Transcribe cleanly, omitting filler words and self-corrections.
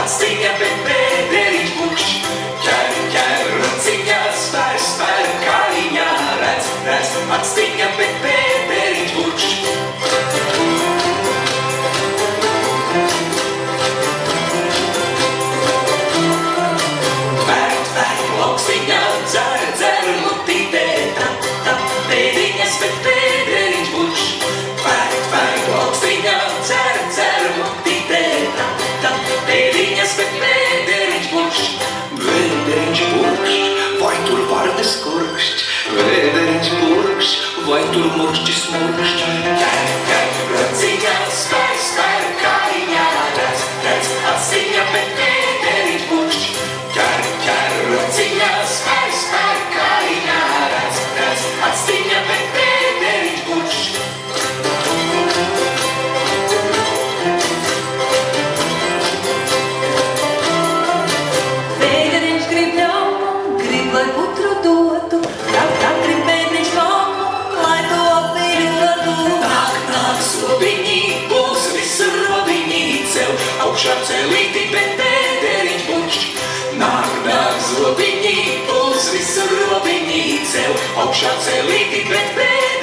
Atstiņa, bet pēderiņš pukšķ. Ķer rociņā, spēr kājiņā. Redz, atstiņa, bet pēderiņš pukšķ. Vērt laukstiņā, dzer mutītē. Tap, pēdiņas, bet pēderiņš pukšķ. Vērt laukstiņā, dzer mutītē. Tap, pēdiņas, bet pēderiņš pukšķ. Vēderiņš pukšķ, vai tur vardes kurkšķ. Vēderiņš pukšķ, vai tur murkšķis murkšķ. Ķer rociņā, spēr kājiņā. Redz, atstiņa, bet pēderiņš pukšķ. Ķer rociņā, spēr kājiņā. Redz, atstiņa, bet pēderiņš pukšķ. Pēderiņš grib ļaumu, grib, lai putru dotu. Tak grib pēderiņš mammu, lai to apviļotu. Nāk, slobiņī, būs visur robiņī ceļ. Augšā celīti, bet pēderiņš pukšķ. Nāk, slobiņī, būs visur robiņī ceļ. Augšā celīti, bet pēderiņš